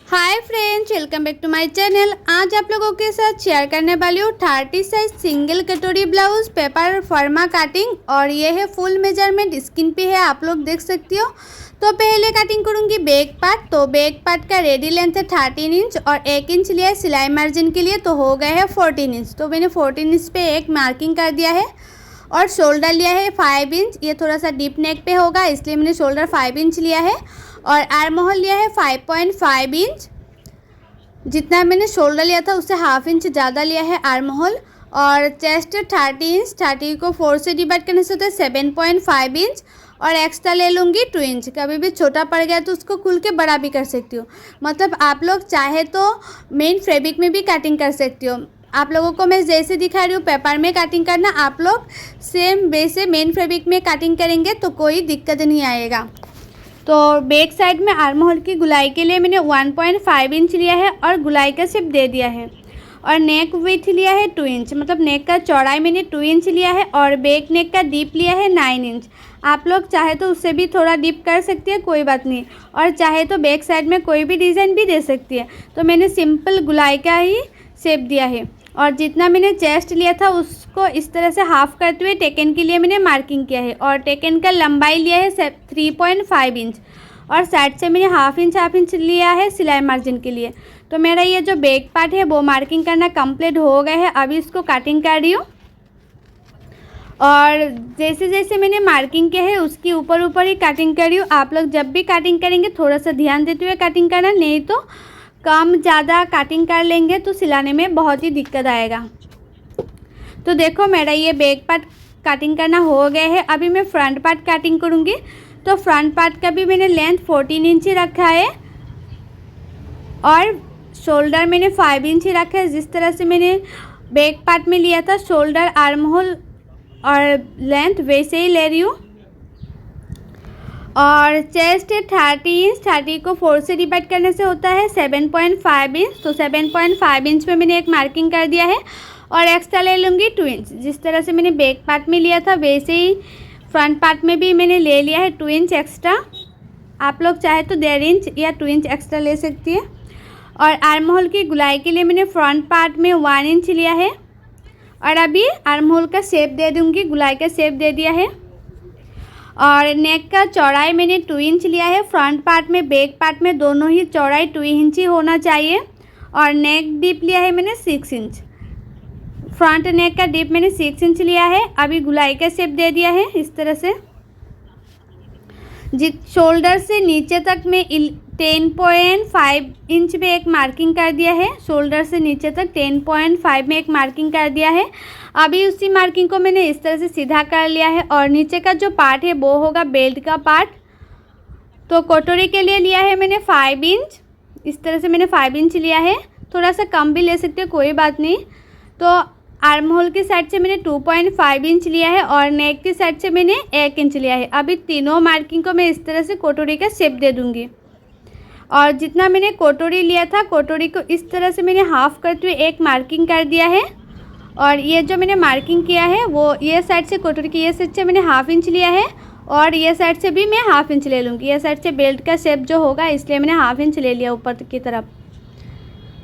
Hi friends, welcome back to my channel. आज आप लोगों के साथ शेयर करने वाली हूँ 30 साइज सिंगल कटोरी ब्लाउज पेपर फर्मा कटिंग। और ये है फुल मेजरमेंट, स्किन पे है, आप लोग देख सकती हो। तो पहले कटिंग करूँगी बैक पार्ट। तो बैक पार्ट का रेडी लेंथ है 13 इंच और 1 इंच लिया है सिलाई मार्जिन के लिए, तो हो गए है 14 इंच। तो मैंने 14 इंच पे एक मार्किंग कर दिया है। और शोल्डर लिया है 5 इंच, ये थोड़ा सा डीप नेक पे होगा इसलिए मैंने शोल्डर 5 इंच लिया है। और आर्म होल लिया है 5.5 इंच, जितना मैंने शोल्डर लिया था उससे हाफ इंच ज़्यादा लिया है आर्म होल। और चेस्ट 30 इंच, 30 को 4 से डिवाइड करने से होता है 7.5 इंच। और एक्स्ट्रा ले लूँगी 2 इंच, कभी भी छोटा पड़ गया तो उसको खुल के बड़ा भी कर सकती हो। मतलब आप लोग चाहे तो मेन फैब्रिक में भी कटिंग कर सकती हो। आप लोगों को मैं जैसे दिखा रही हूँ पेपर में कटिंग करना, आप लोग सेम वैसे मेन फैब्रिक में कटिंग करेंगे तो कोई दिक्कत नहीं आएगा। तो बैक साइड में आर्म होल की गुलाई के लिए मैंने 1.5 इंच लिया है और गुलाई का शेप दे दिया है। और नेक विड्थ लिया है 2 इंच, मतलब नेक का चौड़ाई मैंने 2 इंच लिया है। और बैक नेक का डीप लिया है 9 इंच। आप लोग चाहे तो उससे भी थोड़ा डीप कर सकती है, कोई बात नहीं। और चाहे तो बैक साइड में कोई भी डिज़ाइन भी दे सकती है। तो मैंने सिंपल गुलाई का ही शेप दिया है। और जितना मैंने चेस्ट लिया था उसको इस तरह से हाफ करते हुए टेकन के लिए मैंने मार्किंग किया है। और टेकन का लंबाई लिया है 3.5 इंच। और साइड से मैंने हाफ इंच लिया है सिलाई मार्जिन के लिए। तो मेरा ये जो बैक पार्ट है वो मार्किंग करना कंप्लीट हो गया है। अभी इसको कटिंग कर रही हूँ। और जैसे जैसे मैंने मार्किंग किया है उसकी ऊपर ऊपर ही कटिंग कर रही हूँ। आप लोग जब भी कटिंग करेंगे थोड़ा सा ध्यान देते हुए कटिंग करना, नहीं तो कम ज़्यादा कटिंग कर लेंगे तो सिलाने में बहुत ही दिक्कत आएगा। तो देखो मेरा ये बैक पार्ट कटिंग करना हो गया है। अभी मैं फ्रंट पार्ट कटिंग करूँगी। तो फ्रंट पार्ट का भी मैंने लेंथ 14 इंच ही रखा है और शोल्डर मैंने 5 इंच ही रखा है। जिस तरह से मैंने बैक पार्ट में लिया था शोल्डर, आर्म होल और लेंथ, वैसे ही ले रही हूँ। और चेस्ट है 30 इंच, 30 को 4 से डिवाइड करने से होता है 7.5 इंच। तो 7.5 इंच में मैंने एक मार्किंग कर दिया है। और एक्स्ट्रा ले लूँगी 2 इंच। जिस तरह से मैंने बैक पार्ट में लिया था वैसे ही फ्रंट पार्ट में भी मैंने ले लिया है 2 इंच एक्स्ट्रा। आप लोग चाहे तो 1.5 इंच या 2 इंच एक्स्ट्रा ले सकती है। और आर्म होल की गुलाई के लिए मैंने फ्रंट पार्ट में 1 इंच लिया है। और अभी आर्म होल का शेप दे दूँगी, गुलाई का शेप दे दिया है। और नेक का चौड़ाई मैंने 2 इंच लिया है। फ्रंट पार्ट में बैक पार्ट में दोनों ही चौड़ाई 2 इंच ही होना चाहिए। और नेक डीप लिया है मैंने 6 इंच। फ्रंट नेक का डीप मैंने 6 इंच लिया है। अभी गुलाई का शेप दे दिया है इस तरह से। शोल्डर से नीचे तक मैं 10.5 इंच में एक मार्किंग कर दिया है। शोल्डर से नीचे तक 10.5 में एक मार्किंग कर दिया है। अभी उसी मार्किंग को मैंने इस तरह से सीधा कर लिया है। और नीचे का जो पार्ट है वो होगा बेल्ट का पार्ट। तो कटोरी के लिए लिया है मैंने 5 इंच। इस तरह से मैंने 5 इंच लिया है, थोड़ा सा कम भी ले सकते हो, कोई बात नहीं। तो आर्म होल की साइड से मैंने 2.5 इंच लिया है और नेक की साइड से मैंने 1 इंच लिया है। अभी तीनों मार्किंग को मैं इस तरह से कटोरी का शेप दे दूँगी। और जितना मैंने कटोरी लिया था कटोरी को इस तरह से मैंने हाफ करते हुए एक मार्किंग कर दिया है। और ये जो मैंने मार्किंग किया है वो ये साइड से कटोरी की ये साइड से मैंने हाफ इंच लिया है। और ये साइड से भी मैं हाफ इंच ले लूँगी। ये साइड से बेल्ट का शेप जो होगा इसलिए मैंने हाफ इंच ले लिया ऊपर की तरफ।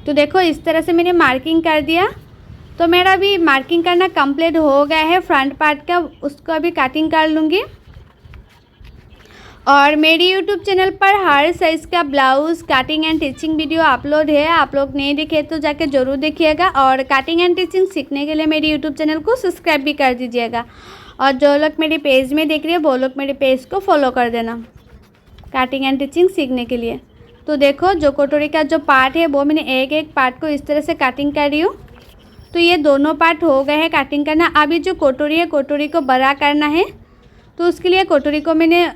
तो देखो इस तरह से मैंने मार्किंग कर दिया। तो मेरा अभी मार्किंग करना कंप्लीट हो गया है फ्रंट पार्ट का, उसको अभी कटिंग कर लूँगी। और मेरी यूट्यूब चैनल पर हर साइज़ का blouse cutting and teaching video upload है। आप लोग नहीं देखे तो जाके ज़रूर देखिएगा। और कटिंग एंड टिचिंग सीखने के लिए मेरी यूट्यूब चैनल को सब्सक्राइब भी कर दीजिएगा। और जो लोग मेरे पेज में देख रहे हैं वो लोग मेरे पेज को फॉलो कर देना कटिंग एंड टिचिंग सीखने के लिए। तो देखो जो कटोरी का जो पार्ट है वो मैंने एक एक पार्ट को इस तरह से कटिंग कर रही हूँ। तो ये दोनों पार्ट हो गए हैं कटिंग करना। अभी जो कटोरी है कटोरी को बड़ा करना है। तो उसके लिए कटोरी को मैंने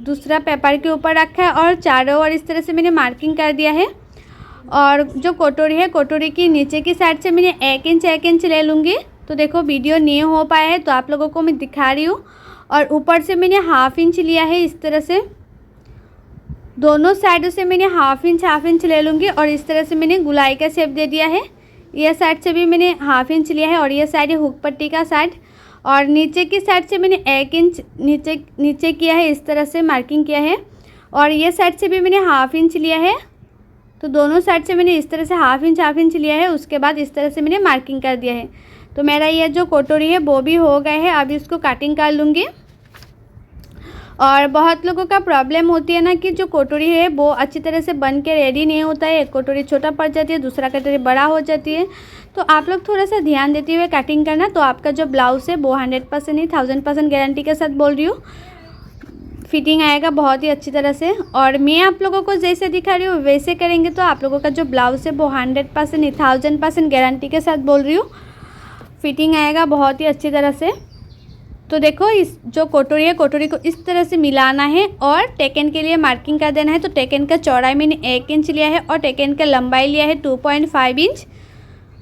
दूसरा पेपर के ऊपर रखा है और चारों ओर इस तरह से मैंने मार्किंग कर दिया है। और जो कटोरी है कटोरी की नीचे की साइड से मैंने 1 इंच ले लूँगी। तो देखो वीडियो नहीं हो पाया है तो आप लोगों को मैं दिखा रही हूँ। और ऊपर से मैंने हाफ इंच लिया है इस तरह से। दोनों साइडों से मैंने हाफ इंच ले लूँगी। और इस तरह से मैंने गुलाई का शेप दे दिया है। यह साइड से भी मैंने हाफ इंच लिया है और यह साइड है हुक पट्टी का साइड। और नीचे की साइड से मैंने 1 इंच नीचे किया है, इस तरह से मार्किंग किया है। और ये साइड से भी मैंने हाफ इंच लिया है तो दोनों साइड से मैंने इस तरह से हाफ इंच लिया है। उसके बाद इस तरह से मैंने मार्किंग कर दिया है। तो मेरा ये जो कटोरी है वो भी हो गया है। अब इसको कटिंग कर लूँगी। और बहुत लोगों का प्रॉब्लम होती है ना कि जो कटोरी है वो अच्छी तरह से बन के रेडी नहीं होता है। एक कटोरी छोटा पड़ जाती है, दूसरा कटोरी बड़ा हो जाती है। तो आप लोग थोड़ा सा ध्यान देते हुए कटिंग करना। तो आपका जो ब्लाउज़ है वो 100% नहीं 1000% गारंटी के साथ बोल रही हूँ, फिटिंग आएगा बहुत ही अच्छी तरह से। और मैं आप लोगों को जैसे दिखा रही हूँ वैसे करेंगे तो आप लोगों का जो ब्लाउज़ है वो 100% नहीं 1000% गारंटी के साथ बोल रही हूँ, फिटिंग आएगा बहुत ही अच्छी तरह से। तो देखो, इस जो कटोरी है कटोरी को इस तरह से मिलाना है और टेकन के लिए मार्किंग कर देना है। तो टेकन का चौड़ाई मैंने 1 इंच लिया है और टेकन का लंबाई लिया है 2.5 इंच।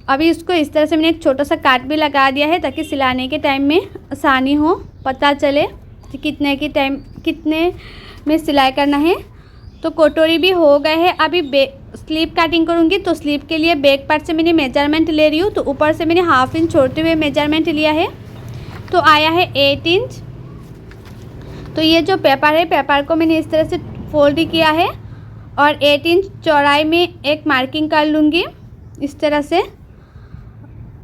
अभी इसको इस तरह से मैंने एक छोटा सा काट भी लगा दिया है ताकि सिलाने के टाइम में आसानी हो, पता चले कि कितने में सिलाई करना है। तो कटोरी भी हो गए है। अभी स्लीव कटिंग करूँगी। तो स्लीव के लिए बैक पार्ट से मैंने मेजरमेंट ले रही हूँ। तो ऊपर से मैंने हाफ इंच छोड़ते हुए मेजरमेंट लिया है, तो आया है 8 इंच। तो ये जो पेपर है पेपर को मैंने इस तरह से फोल्ड किया है और 8 इंच चौड़ाई में एक मार्किंग कर लूँगी इस तरह से।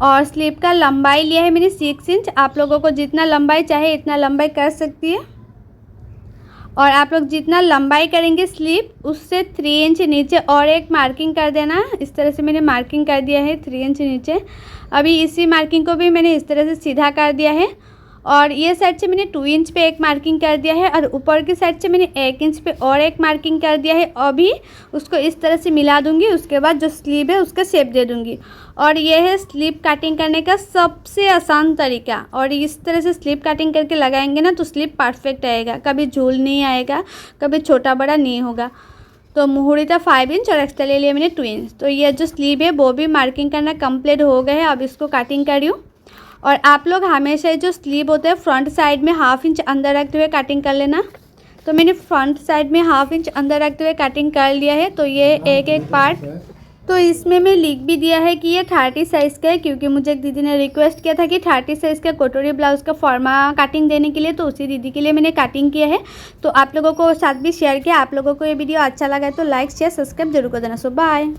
और स्लीव का लंबाई लिया है मैंने 6 इंच। आप लोगों को जितना लंबाई चाहे इतना लंबाई कर सकती है। और आप लोग जितना लंबाई करेंगे स्लीव उससे 3 इंच नीचे और एक मार्किंग कर देना। इस तरह से मैंने मार्किंग कर दिया है 3 इंच नीचे। अभी इसी मार्किंग को भी मैंने इस तरह से सीधा कर दिया है। और ये साइड से मैंने 2 इंच पे एक मार्किंग कर दिया है और ऊपर की साइड से मैंने 1 इंच पे और एक मार्किंग कर दिया है। अभी उसको इस तरह से मिला दूंगी। उसके बाद जो स्लीव है उसका शेप दे दूंगी। और ये है स्लीव कटिंग करने का सबसे आसान तरीका। और इस तरह से स्लीव कटिंग करके लगाएंगे ना तो स्लीव परफेक्ट आएगा, कभी झूल नहीं आएगा, कभी छोटा बड़ा नहीं होगा। तो मुहूरी था 5 इंच और एक्स्ट्रा ले लिया मैंने 2 इंच। तो ये जो स्लीव है वो भी मार्किंग करना कंप्लीट हो गया है। अब इसको कटिंग कर रही हूँ। और आप लोग हमेशा जो स्लीव होता है फ्रंट साइड में हाफ इंच अंदर रखते हुए कटिंग कर लेना। तो मैंने फ्रंट साइड में हाफ इंच अंदर रखते हुए कटिंग कर लिया है। तो ये एक पार्ट, तो इसमें मैं लिख भी दिया है कि ये 30 साइज़ का है, क्योंकि मुझे एक दीदी ने रिक्वेस्ट किया था कि 30 साइज़ का कटोरी ब्लाउज़ का फॉर्मा कटिंग देने के लिए। तो उसी दीदी के लिए मैंने कटिंग किया है। तो आप लोगों को साथ भी शेयर किया। आप लोगों को ये वीडियो अच्छा लगा है तो लाइक शेयर सब्सक्राइब जरूर कर देना। सो बाय।